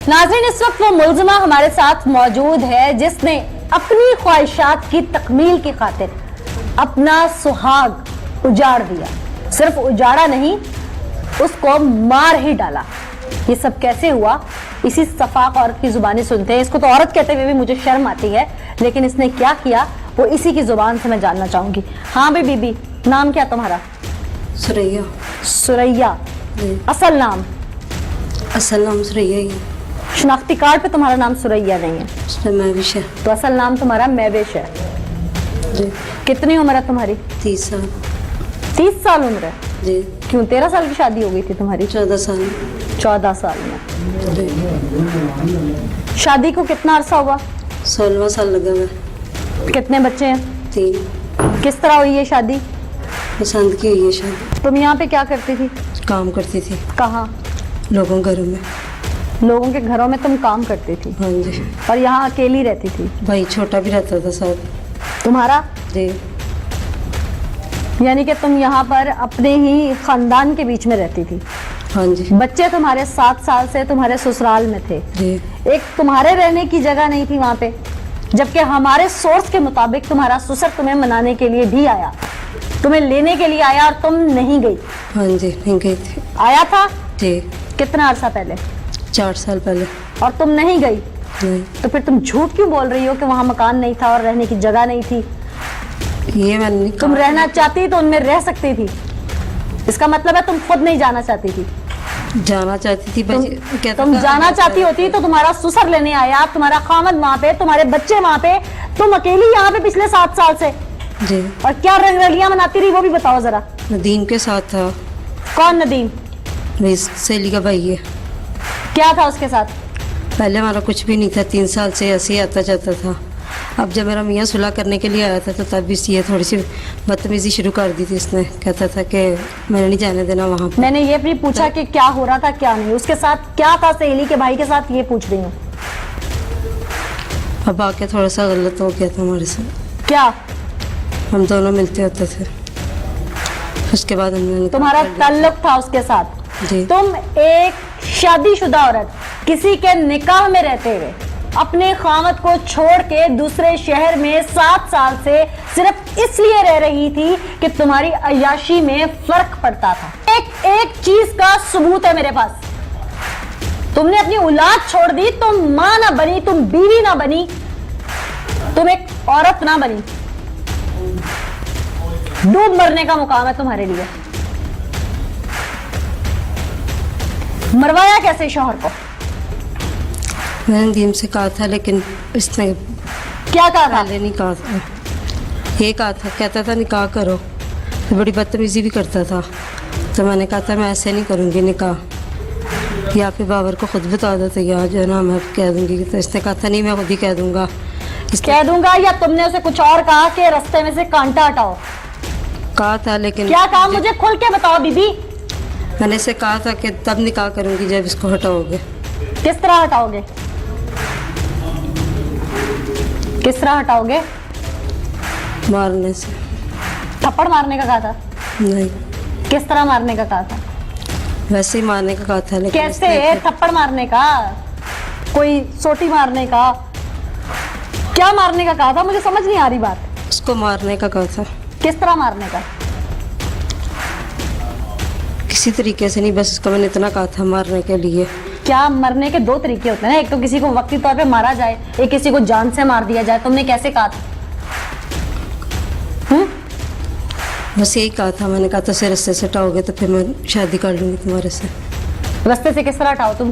नाज़रीन, इस वक्त वो मुलजिमा हमारे साथ मौजूद है जिसने अपनी ख्वाहिशात की तकमील की खातिर अपना सुहाग उजाड़ दिया। सिर्फ उजाड़ा नहीं, उसको मार ही डाला। ये सब कैसे हुआ? इसी सफाक औरत की जुबानी सुनते हैं। इसको तो औरत कहते हुए भी मुझे शर्म आती है, लेकिन इसने क्या किया वो इसी की जुबान से मैं जानना चाहूंगी। हाँ भाई बीबी, नाम क्या तुम्हारा? सुरैया। सुरैया? असल नाम? असल नाम सुरैया ही है। शनाख्ती कार्ड पे तुम्हारा नाम सुरैया नहीं है? उसमें महविश है। तो असल नाम तुम्हारा महविश है जी। कितनी उम्र है तुम्हारी? 30 साल। 30 साल उम्र है जी। क्यों? 13 साल की शादी हो गई थी तुम्हारी? 14 साल। 14 साल में। जी। शादी को कितना अरसा हुआ? 16वां साल लगा हुआ। कितने बच्चे हैं? 3। किस तरह हुई ये शादी? पसंद की हुई है शादी। तुम यहाँ पे क्या करती थी? काम करती थी कहाँ? लोगों के घरों में। लोगों के घरों में तुम काम करती थी? हाँ जी। और यहाँ अकेली रहती थी? भाई छोटा भी रहता था साथ। तुम्हारा? जी। यानी कि तुम यहाँ पर अपने ही खानदान के बीच में रहती थी? हाँ जी। बच्चे तुम्हारे 7 साल से तुम्हारे ससुराल में थे? जी। एक तुम्हारे रहने की जगह नहीं थी वहाँ पे, जबकि हमारे सोर्स के मुताबिक तुम्हारा ससुर तुम्हें मनाने के लिए भी आया, तुम्हें लेने के लिए आया और तुम नहीं गई? हाँ जी, नहीं गई थी। आया था? जी। कितना अरसा पहले? 4 साल पहले। और तुम नहीं गई? नहीं। तो फिर तुम झूठ क्यों बोल रही हो कि वहाँ मकान नहीं था और रहने की जगह नहीं थी? ये मैंने नहीं तुम कहा। रहना चाहती तो उनमें रह सकती थी। इसका मतलब है तुम खुद नहीं जाना चाहती थी। जाना चाहती थी। तुम जाना चाहती होती तो तुम्हारा ससुर लेने आया, तुम्हारा खामद वहाँ पे, तुम्हारे बच्चे वहाँ पे, तुम अकेली यहाँ पे पिछले 7 साल से। जी। और क्या रंगरलियां मनाती रही वो भी बताओ जरा। नदीम के साथ था। कौन नदीम? मेरी सहेली का भाई है। क्या था उसके साथ? पहले हमारा कुछ भी नहीं था, 3 साल से ऐसे ही आता जाता था। अब जब मेरा मियाँ सुलह करने के लिए आया था तो तब भी ये थोड़ी सी बदतमीजी शुरू कर दी थी। इसने कहता था कि मैंने नहीं जाने देना वहाँ पे। मैंने ये भी पूछा कि क्या हो रहा था क्या नहीं, उसके साथ क्या था, सहेली के भाई के साथ, ये पूछ रही हूँ। अब आके थोड़ा सा गलत हो गया था हमारे साथ। क्या? हम दोनों मिलते होते थे, उसके बाद हमने तुम्हारा ताल्लुक था उसके साथ? जी। तुम एक शादीशुदा औरत किसी के निकाह में रहते हुए अपने खामद को छोड़ के दूसरे शहर में 7 साल से सिर्फ इसलिए रह रही थी कि तुम्हारी अय्याशी में फर्क पड़ता था। एक एक चीज का सबूत है मेरे पास। तुमने अपनी औलाद छोड़ दी, तुम मां ना बनी, तुम बीवी ना बनी, तुम एक औरत ना बनी। डूब मरने का मुकाम है तुम्हारे लिए। मरवाया कैसे शौहर को? मैंने नदीम से कहा था, लेकिन इसने क्या कहा था? पहले नहीं कहा था। ये कहा था, कहता था निकाह करो, तो बड़ी बदतमीजी भी करता था। तो मैंने कहा था मैं ऐसे नहीं करूँगी निकाह, या फिर बाबर को खुद बता दो तो या जो है ना मैं कह दूँगी। तो इसने कहा था नहीं मैं खुद ही कह दूँगा। कह दूंगा? या तुमने उसे कुछ और कहा कि रास्ते में से कांटा हटाओ? कहा था, लेकिन क्या कहा? मुझे खुल के बताओ बीबी। मैंने इसे कहा था कि तब निकाह करूँगी जब इसको हटाओगे। किस तरह हटाओगे? किस तरह हटाओगे? मारने से। थप्पड़ मारने का कहा था? नहीं, किस तरह मारने का कहा था? वैसे ही मारने का कहा था। लेकिन कैसे? थप्पड़ मारने का? कोई सोटी मारने का? क्या मारने का कहा था? मुझे समझ नहीं आ रही बात। उसको मारने का कहा था। किस तरह मारने का? किसी तरीके से नहीं, बस उसको मैंने इतना कहा था मारने के लिए। क्या मरने के 2 तरीके होते हैं ना, एक तो किसी को वक्ती तौर पे मारा जाए, एक किसी को जान से मार दिया जाए। तुमने कैसे कहा था? बस यही कहा था। मैंने कहा था से रास्ते से हटाओगे तो फिर मैं शादी कर लूंगी तुम्हारे से। रास्ते से किस तरह हटाओ? तुम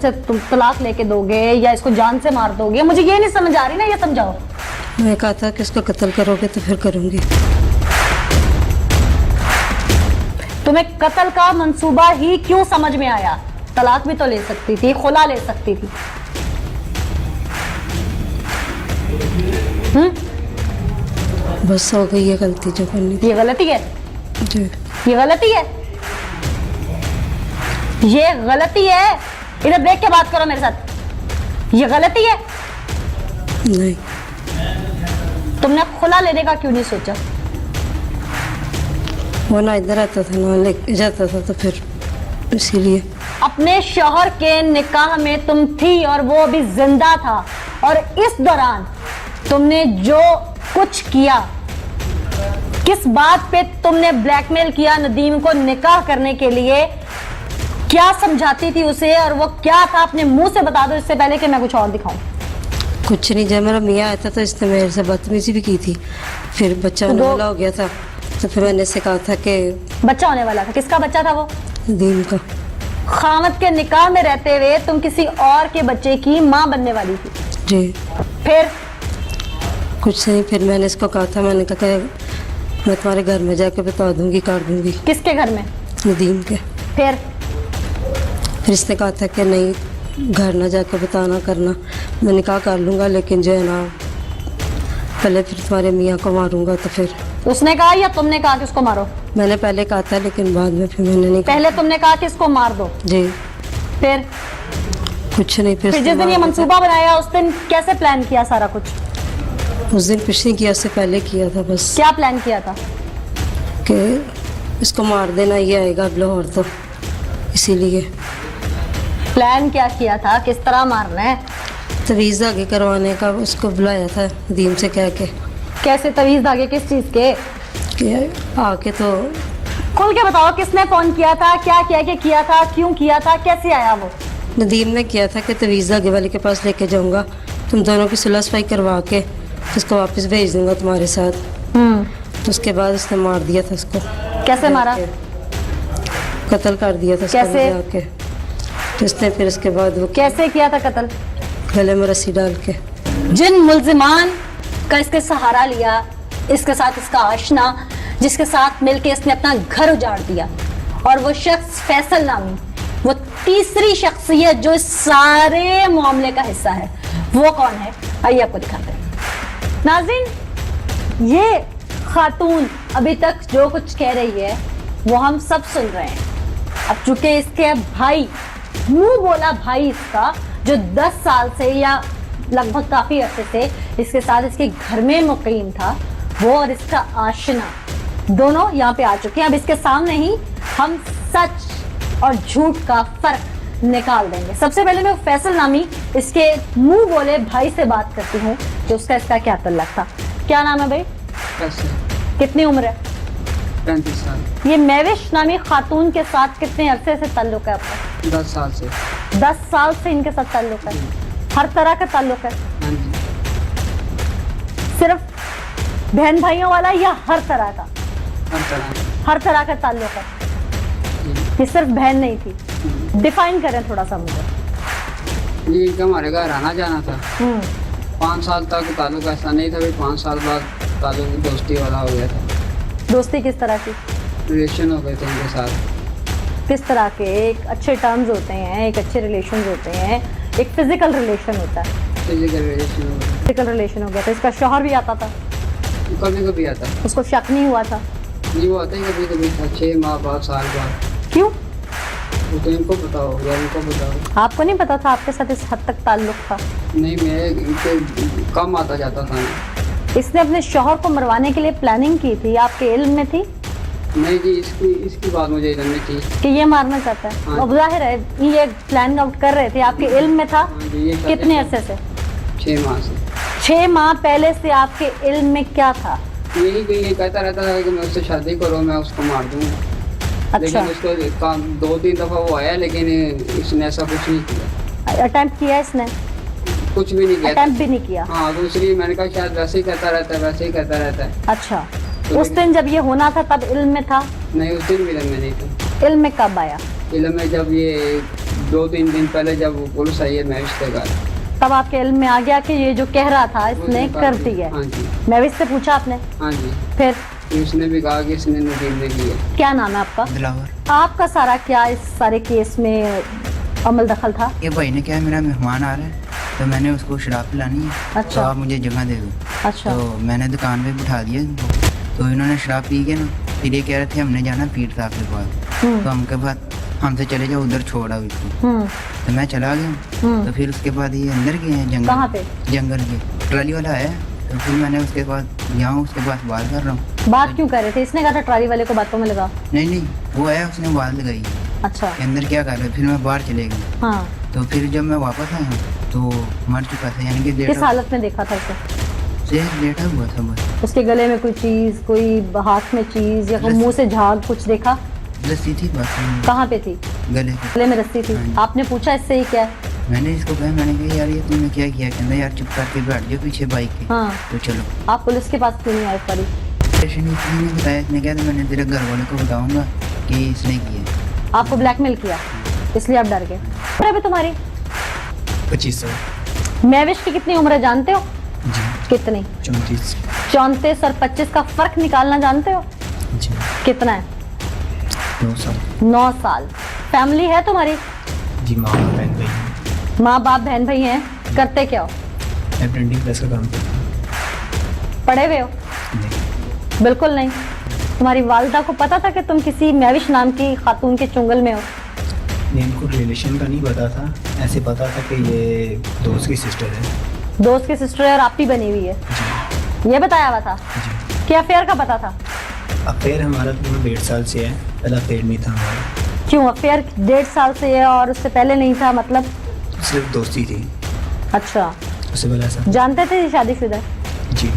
तलाक लेके दोगे या इसको जान से मार दोगे? मुझे ये नहीं समझ आ रही ना, ये समझाओ। मैं कहा था कि उसको कत्ल करोगे तो फिर करूंगी। तुम्हें कत्ल का मंसूबा ही क्यों समझ में आया? तलाक भी तो ले सकती थी, खुला ले सकती थी। बस हो गई है गलती जो करनी थी। ये गलती है? जी। ये गलती है? ये गलती है? इधर देख के बात करो मेरे साथ। ये गलती है? नहीं। तुमने खुला लेने का क्यों नहीं सोचा? वो ना इधर आता था ना ले जाता था, तो फिर इसीलिए। अपने शौहर के निकाह में तुम थी और वो अभी जिंदा था, और इस दौरान तुमने जो कुछ किया, किस बात पे तुमने ब्लैकमेल किया नदीम को निकाह करने के लिए, क्या समझाती थी उसे, और वो क्या था अपने मुंह से बता दो इससे पहले कि मैं कुछ और दिखाऊं। कुछ नहीं, जब मेरा मियाँ आया था तो इसने मेरे से बदतमीजी भी की थी। फिर बच्चा होने वाला हो गया था तो फिर मैंने इससे कहा था कि बच्चा होने वाला था। किसका बच्चा था वो? नदीम का। खामद के निकाह में रहते हुए तुम किसी और के बच्चे की माँ बनने वाली थी। जी। फिर कुछ नहीं, फिर मैंने इसको कहा था, मैंने कहा कि मैं तुम्हारे घर में जाके बता दूंगी, काट दूंगी। किसके घर में? नदीम के। फिर इसने कहा था कि नहीं, घर ना जाके बताना करना, मैं निकाह कर लूँगा, लेकिन जो है ना पहले फिर तुम्हारे मियाँ को मारूंगा। तो फिर उसने कहा या तुमने कहा कि उसको मारो? मैंने पहले कहा था, लेकिन बाद में फिर मैंने नहीं कहा। पहले तुमने कहा कि इसको मार दो। जी। फिर कुछ नहीं, फिर जिस दिन ये मंसूबा बनाया उस दिन कैसे प्लान किया सारा कुछ? उस दिन कुछ नहीं किया, उससे पहले किया था बस, क्या प्लान किया था? कि इसको मार देना, ये आएगा अब लाहौर तो इसीलिए। प्लान क्या किया था, किस तरह मारना है? तवीज़ आगे करवाने का उसको बुलाया था नदीम से कह के। कैसे तवीज धागे, किस चीज के? कि आके तो खुल के बताओ, किसने फोन किया था, क्या किया के किया था, क्यों किया था, कैसे आया वो? नदीम ने किया था कि तवीज़ आगे वाले के पास लेके जाऊंगा, तुम दोनों की सुलह सफाई करवा के उसको वापस भेज दूंगा तुम्हारे साथ। तो उसके बाद उसने मार दिया था उसको। कैसे मारा? कत्ल कर दिया था उसको कैसे? आके। तो उसने फिर उसके बाद वो कैसे किया था कत्ल? गले में रस्सी डाल के। जिन मुल्जिमान का इसके सहारा लिया, इसके साथ इसका आशना, जिसके साथ मिलके इसने अपना घर उजाड़ दिया, और वो शख्स फैसल नामी, वो तीसरी शख्सियत जो इस सारे मामले का हिस्सा है, वो कौन है? आइए आपको दिखाते हैं। नाज़रीन, ये खातून अभी तक जो कुछ कह रही है वो हम सब सुन रहे हैं। अब चूंकि इसके भाई, मुंह बोला भाई इसका, जो 10 साल से या लगभग काफी अरसे से इसके साथ इसके घर में मुकीम था, वो और इसका आशना दोनों यहाँ पे आ चुके हैं। अब इसके सामने ही हम सच और झूठ का फर्क निकाल देंगे। सबसे पहले मैं फैसल नामी इसके मुंह बोले भाई से बात करती हूँ, जो उसका इसका क्या तल्लक था। क्या नाम है भाई? कितनी उम्र है? 35 साल। ये महविश नामी खातून के साथ कितने अरसे से ताल्लुक है आपका? 10 साल से। 10 साल से इनके साथ ताल्लुक है। हर तरह का ताल्लुक है? हाँ जी। सिर्फ बहन भाइयों वाला या हर तरह का? हर तरह। हर तरह का ताल्लुक है। ये सिर्फ बहन नहीं थी। डिफाइन करें थोड़ा सा मुझे। ये इनका हमारे घर आना जाना था। 5 साल तक ताल्लुक ऐसा नहीं था, फिर 5 साल बाद ताल्लुक दोस्ती वाला हो गया था। दोस्ती किस तरह की? रिलेशन हो गए थे उनके साथ। किस तरह के? एक अच्छे टर्म्स होते हैं, एक अच्छे रिलेशन होते हैं, एक फिजिकल रिलेशन होता है। फिजिकल रिलेशन हो गया। फिजिकल रिलेशन हो गया था। इसका शौहर भी आता था? कभी कभी आता। उसको शक नहीं हुआ था? जी वो आता ही कभी कभी था, 6 माह बाद, साल बाद। क्यों? वो तो इनको बताओ या इनको बताओ। आपको नहीं पता था आपके साथ इस हद तक ताल्लुक था? नहीं, मैं इनके कम आता जाता था ना। इसने अपने शौहर को मरवाने के लिए प्लानिंग की थी, आपके इल्म में थी? नहीं जी, इसकी बात मुझे इल्म में थी कि ये मारना चाहता है। हाँ। अब जाहिर है ये प्लान आउट कर रहे थे, आपके इल्म में था? हाँ जी, ये कितने अरसे से? 6 माह से। 6 माह पहले से आपके इल्म में क्या था? यही कि ये कहता रहता था कि मैं उससे शादी करो, मैं उसको मार दूंगा। अच्छा। लेकिन उसको काम 2-3 दफा वो आया, लेकिन इसने ऐसा कुछ नहीं किया। अटेम्प्ट किया इसने? कुछ भी नहीं किया। अटेम्प्ट भी नहीं किया? हाँ, दूसरी मैंने कहा शायद वैसे ही करता रहता है, वैसे ही करता रहता है। अच्छा, उस दिन जब ये होना था तब इल्म में था? नहीं, उस दिन भी इल्म में नहीं था। इल्म में कब आया? इल्म में जब ये 2-3 दिन पहले जब पुलिस आई है महविश के घर, तब आपके इल्म में आ गया कि ये जो कह रहा था इसने कर दी है? हाँ जी। महविश से पूछा आपने? हाँ जी। फिर उसने भी कहा कि इसने नदीम ने की है। क्या नाम है आपका? दिलावर। आपका सारा क्या इस सारे केस में अमल दखल था? ये भाई ने क्या है, मेरा मेहमान आ रहा है तो मैंने उसको शराब पिलानी है। अच्छा। तो आप मुझे जगह दे दो। अच्छा। तो मैंने दुकान पे बिठा दिया इनको। तो इन्होंने शराब पी के ना, फिर ये कह रहे थे हमने जाना पीर साहब के पास। तो हमके बाद हमसे चले जाओ, उधर छोड़ा इसको। तो मैं चला गया। तो फिर उसके बाद ये अंदर गए हैं जंगल। कहाँ पे? जंगल के ट्राली वाला है। तो फिर मैंने उसके बाद यहाँ उसके पास बात कर रहा हूँ। बात क्यों कर रहे थे? इसने कहा था ट्राली वाले को बातों में लगा। नहीं, वो आया, उसने बात लगाई। अच्छा। के अंदर क्या कर रहे हो। फिर मैं बाहर चले गया। हाँ, तो फिर जब मैं वापस आया तो मर चुका था, यानी कि किस हालत में देखा था उसे? लेटा हुआ था बस। उसके गले में कोई चीज, कोई हाथ में चीज या कोई मुंह से झाग कुछ देखा? रस्सी थी बस कहाँ पे थी? गले पे। गले में रस्सी थी। हाँ जी। आपने पूछा इससे ही क्या है? मैंने इसको कहा, मैंने कहा यार ये तुमने क्या किया। कहता यार चुप करके बैठ जाओ पीछे बाइक के। हाँ। तो चलो। आप पुलिस के पास क्यों नहीं आए पड़ी? स्टेशन इसने बताया, इसने कहा था मैंने तेरे घर वाले को बताऊंगा कि इसने किया। आपको ब्लैकमेल किया इसलिए आप डर गए। उम्र अभी तुम्हारी 25 महविश की कितनी उम्र है जानते हो? जी। कितनी? 34 34 और 25 का फर्क निकालना जानते हो? जी। कितना है? 9 साल 9 साल। फैमिली है तुम्हारी? जी। माँ बहन भाई माँ बाप बहन भाई हैं। करते क्या हो? मैं प्रिंटिंग प्रेस का काम करता हूँ। पढ़े हुए हो? नहीं। बिल्कुल नहीं। तुम्हारी वालिदा को पता था कि तुम किसी महविश नाम की खातून के चुंगल में हो? नहीं, इनको रिलेशन का नहीं पता था, ऐसे पता था कि ये दोस्त की सिस्टर है। दोस्त की सिस्टर है और आपकी बनी हुई है, जी। ये बताया हुआ था? जी। क्या अफेयर का पता था? अफेयर हमारा तो 1.5 साल से है, पहला अफेयर नहीं था हमारा। क्यों अफेयर 1.5 साल से है और उससे पहले नहीं था मतलब? सिर्फ दोस्ती थी, अच्छा। उससे पहले ऐसा। जानते थे ये शादीशुदा है? जी।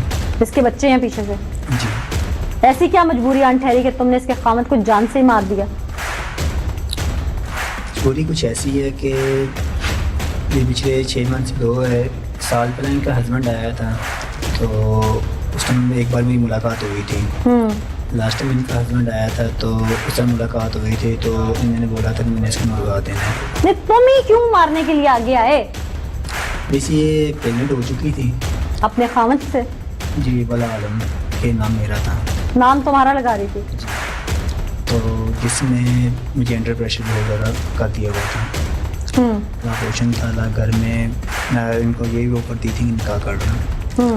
इसके बच्चे हैं पीछे से? जी। ऐसी क्या मजबूरी आन ठहरी कि तुमने इसके खामद को जान से ही मार दिया? स्टोरी कुछ ऐसी है कि ये पिछले 6 मंथ से 2 साल पहले इनका हस्बैंड आया था, तो उस टाइम एक बार मेरी मुलाकात हुई थी। लास्ट टाइम इनका हस्बैंड आया था तो उस टाइम मुलाकात हुई थी, तो इन्होंने बोला था कि मैंने इसको मरवा देना है। नहीं, तुम ही क्यों मारने के लिए आगे आए? वैसे ये प्रेगनेंट हो चुकी थी। अपने खामद से? जी। वला आलम के नाम मेरा था। नाम तुम्हारा लगा रही थी? जी। तो जिसमें मुझे अंडर प्रेशर बहुत ज़्यादा कर दिया हुआ था। ऑपरेशन था ला घर में, मैं इनको यही वो करती थी इनका कर रहा, तो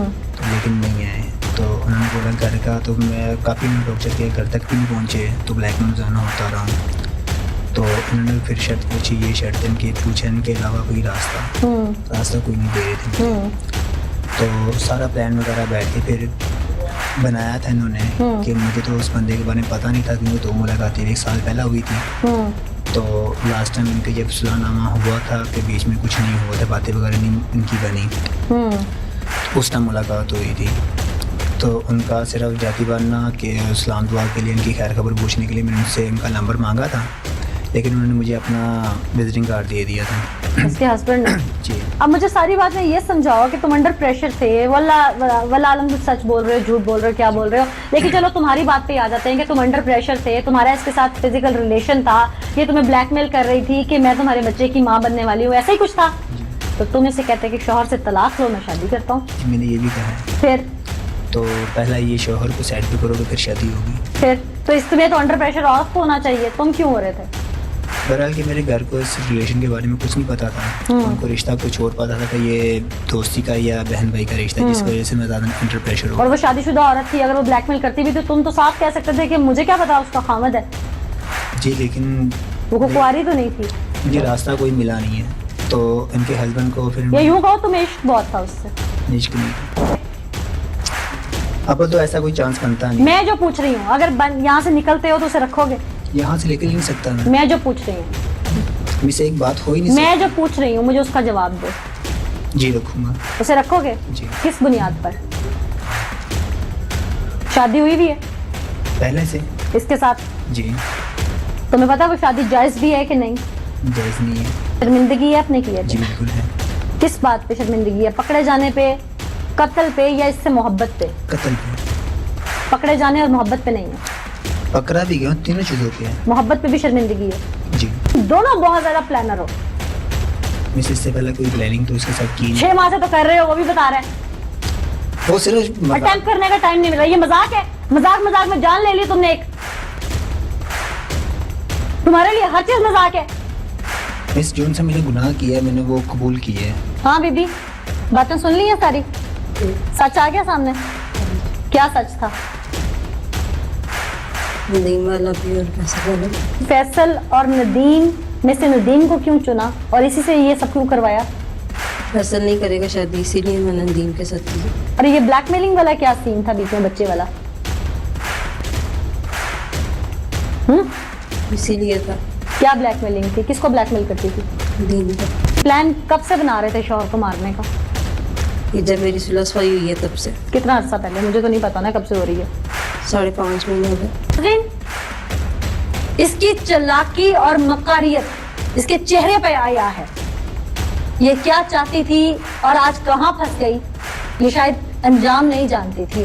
लेकिन नहीं आए। तो उन्होंने बोला घर का, तो मैं काफ़ी टॉर्चर किया, घर तक भी नहीं पहुँचे, तो ब्लैक में जाना होता रहा। तो उन्होंने फिर शर्त पूछी, ये शर्त इनकी पूछा इनके अलावा कोई रास्ता कोई नहीं दे रहे थे। तो सारा प्लान वगैरह बैठ के फिर बनाया था इन्होंने कि मुझे तो उस बंदे के बारे में पता नहीं था, क्योंकि 2 मुलाकातें 1 साल पहले हुई थी। तो लास्ट टाइम इनके जब सुलहनामा हुआ था कि बीच में कुछ नहीं हुआ था, बातें वगैरह नहीं इनकी बनी, उस टाइम मुलाकात हुई थी। तो उनका सिर्फ जाती वारना के इस्लाम दुआ के लिए, इनकी खैर खबर पूछने के लिए मैंने उनसे इनका नंबर मांगा था, लेकिन उन्होंने मुझे अपना विजिटिंग कार्ड दे दिया था। उसके हस्बैंड ने? जी। अब मुझे सारी बातें ये समझाओ कि तुम अंडर प्रेशर थे, वल्ला आलम कुछ सच बोल रहे हो, झूठ बोल रहे हो, क्या बोल रहे हो? लेकिन चलो तुम्हारी बात पे आ जाते हैं कि तुम अंडर प्रेशर थे, तुम्हारा इसके साथ फिजिकल रिलेशन था, ये तुम्हें ब्लैकमेल कर रही थी कि मैं तुम्हारे बच्चे की माँ बनने वाली हूँ, ऐसा ही कुछ था? तो तुम इसे कहते कि शौहर से तलाक लो, मैं शादी करता हूँ। मैंने ये भी कहा है। फिर? तो पहला ये शौहर को साइड पे करोगे फिर शादी होगी। फिर तो इसमें तो अंडर प्रेशर ऑफ होना चाहिए, तुम क्यों हो रहे थे? बहरहाल कि मेरे घर को इस रिलेशन के बारे में कुछ नहीं पता था, उनको रिश्ता कुछ और पता था कि ये दोस्ती का या बहन भाई का रिश्ता, जिस वजह से मैं ज़्यादा अंडर प्रेशर और हो। वो शादीशुदा औरत थी, अगर वो ब्लैकमेल करती भी तो तुम तो साफ कह सकते थे कि मुझे क्या पता उसका खामद है। जी। लेकिन वो कुंवारी तो नहीं थी। मुझे रास्ता कोई मिला नहीं है, तो इनके हस्बैंड को फिर या यूं कहो तुम्हें इश्क बहुत था उससे? इश्क नहीं। अब तो ऐसा कोई चांस बनता नहीं। मैं जो पूछ रही हूँ, अगर यहाँ से निकलते हो तो उसे रखोगे? यहाँ से लेकर नहीं सकता मैं जो पूछ रही हूँ, मुझसे एक बात हो ही नहीं मैं जो पूछ रही हूँ, मुझे उसका जवाब दो। जी रखूँगा। उसे रखोगे? जी। किस बुनियाद पर? शादी हुई भी है पहले से? इसके साथ? जी। तुम्हें पता वो शादी जायज भी है कि नहीं? जायज़ नहीं है। शर्मिंदगी है अपने की? जी बिल्कुल है। किस बात पे शर्मिंदगी है? पकड़े जाने पे, कत्ल पे, या इससे मोहब्बत पे? कत्ल पे। पकड़े जाने और मोहब्बत पे नहीं है? पकड़ा भी गया, तीनों चीज़ों पे है। मोहब्बत पे भी शर्मिंदगी है? जी। दोनों बहुत ज्यादा प्लानर हो। मिस इससे पहले कोई प्लानिंग तो उसके साथ की 6 माह से तो कर रहे हो, वो भी बता रहे हैं। वो सिर्फ अटेम्प्ट करने का टाइम नहीं मिला। ये मजाक है? मजाक में जान ले ली तुमने एक। तुम्हारे लिए हर चीज मजाक है। मिस जून से मैंने गुनाह किया है, मैंने वो कबूल किया है। हाँ बीबी, बातें सुन ली है सारी? सच आ गया सामने? क्या सच था? नदीम वाला भी और फैसल वाला। फैसल और नदीम में से नदीम को क्यों चुना और इसी से ये सब क्यों करवाया? फैसल नहीं करेगा शादी, इसीलिए मैंने नदीम के साथ की। और ये ब्लैकमेलिंग वाला क्या सीन था बीच में, बच्चे वाला? इसीलिए था। क्या ब्लैकमेलिंग थी, किसको ब्लैकमेल करती थी? दीदी का। प्लान कब से बना रहे थे शौहर को मारने का? ये जब मेरी सुलह सफाई हुई है तब से। कितना अर्सा पहले? मुझे तो नहीं पता ना कब से हो रही है। 5.5 महीने हो गए। नाज़रीन, इसकी चालाकी और मकारियत इसके चेहरे पे आया है। ये क्या चाहती थी और आज कहां फंस गई, ये शायद अंजाम नहीं जानती थी।